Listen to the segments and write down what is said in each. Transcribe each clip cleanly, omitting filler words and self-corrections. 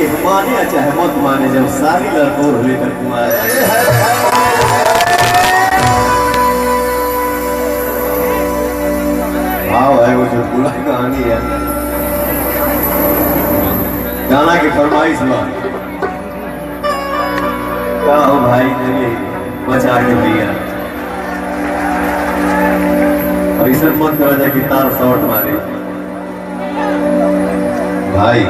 कि माने या चाहे मत माने, जब सारी लड़कों लेकर कुमार हाँ भाई वो जो पूरा कहानी है गाना की फरमाइश में क्या हो भाई ने बचा के दिया। और इसे मत करा जाए कि तार शॉट मारे भाई।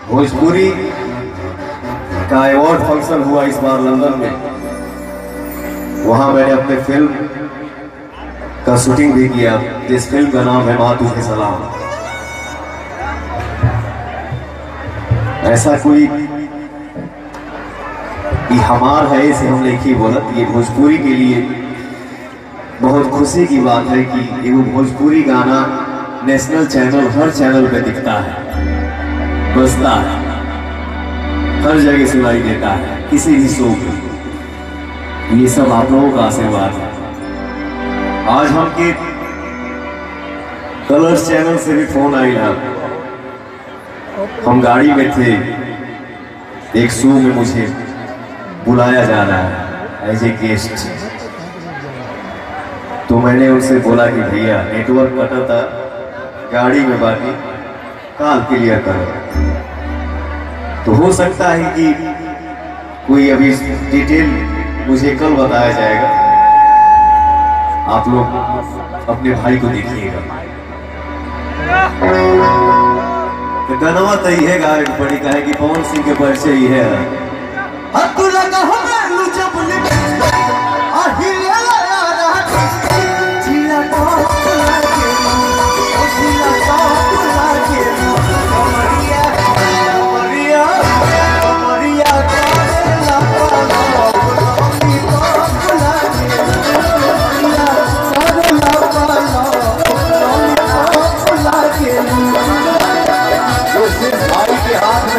भोजपुरी का अवार्ड फंक्शन हुआ इस बार लंदन में, वहां मैंने अपने फिल्म का शूटिंग भी किया, जिस फिल्म का नाम है मातू के सलाम। ऐसा कोई कि हमार है इसे हम लिखी बोलत, ये भोजपुरी के लिए बहुत खुशी की बात है कि वो भोजपुरी गाना नेशनल चैनल हर चैनल पे दिखता है, बजता है, हर जगह सुनाई देता है, किसी भी शो पे। ये सब आप लोगों का आशीर्वाद है। आज हम के कलर्स चैनल से भी फोन आई है, हम गाड़ी में थे, एक शो में मुझे बुलाया जा रहा है एज ए गेस्ट। तो मैंने उनसे बोला कि भैया नेटवर्क कटा था गाड़ी में, बाकी कॉल क्लियर करो। तो हो सकता है कि कोई अभी डिटेल मुझे कल बताया जाएगा, आप लोग अपने भाई को देखिएगा। तो गनवा तो ही है गाय बड़ी कहे कि पवन सिंह के परिचय ही है।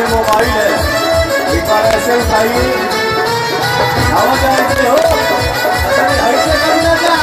मोबाइल है, एक बार ऐसे उठाइए, आवाज आएगी हो, ऐसे करना क्या?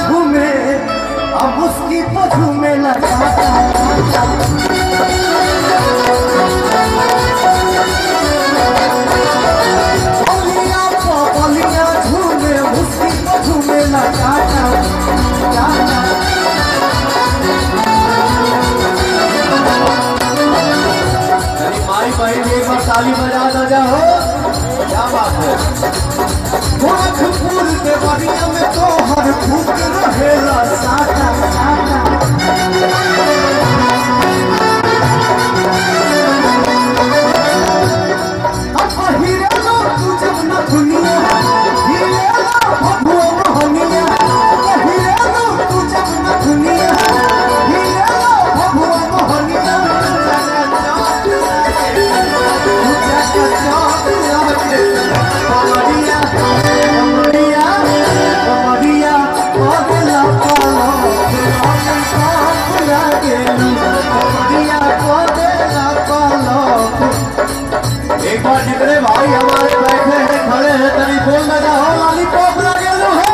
झूमे अब उसकी तो झूमे लगा झूमे उसकी तो झूमे लगा। माई बहन एक बार ताली बजा ना जाओ, क्या बात है। गोरखपुर के बगिया में तो हर फूक रहेला साटा साटा। अब हीरे लो तू जब न दुनिया, हीरे लो भगुआ मोहनिया। हीरे लो तू जब न दुनिया, हीरे लो भगुआ मोहनिया। एक बार जितने भाई हमारे बैठे हैं खड़े हैं तभी बोल लगा हो लॉलीपॉप लगे लो है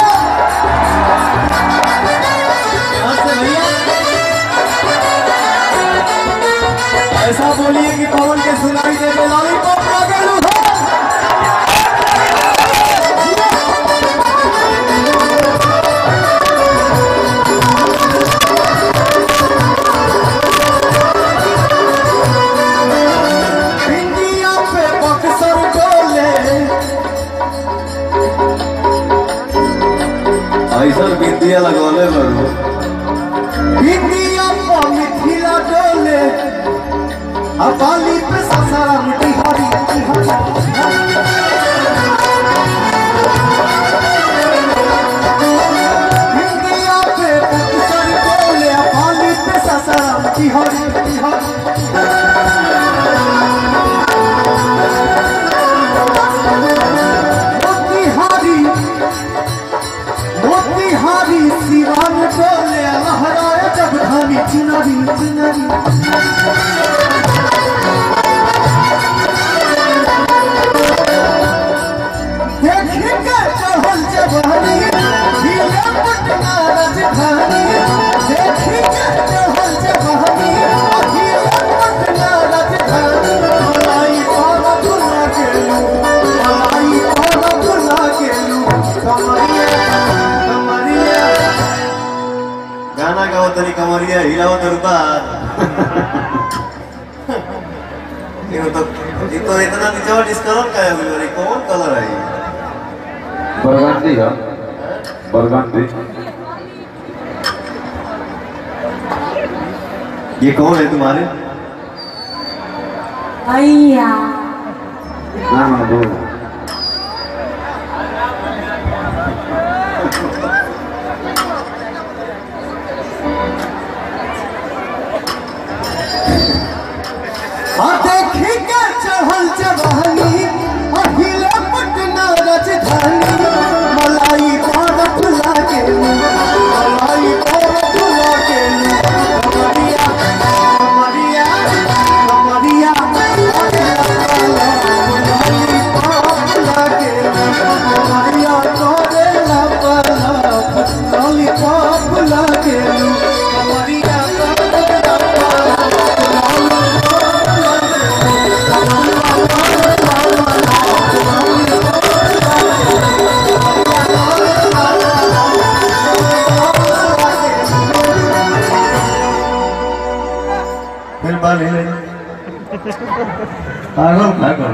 भैया। ऐसा बोलिए कि पवन के सुनाई दे तो लॉलीपॉप लगे लो है। बिंदिया लगौले बड़ो बिंदिया पर मिथिला डोले अबाली पे ससाराम तिहारी बिंदिया पे पुसर डोले अबाली पे ससाराम तिहारी मोतिहारी सिवान डोले लहराए जब धानी चिनारी चिनारी देखे के चढ़ल जवानी हिले पटना राजधानी देखे के चढ़ल जवानी हिले पटना राजधानी मलाई पारा दुला गेलू मलाई पारा दुला गेलू कमरिया गाना गाओ तरी कमरिया हिलाओ तो रुबार ये तो इतना नीचे डिस्काउंट का है बोले कौन कलर है बरगंडी है बरगंडी ये कौन है तुम्हारे भैया ना दो देखी के चढ़ल जवानी हिले पटना राजधानी मलाई पारा फुला के मलाई पारा फुला के कमरिया कमरिया कमरिया मलाई पारा फुला के कमरिया तोरे लापला मलाई पारा फुला के कमरिया फिर बाल हिले पागल पागल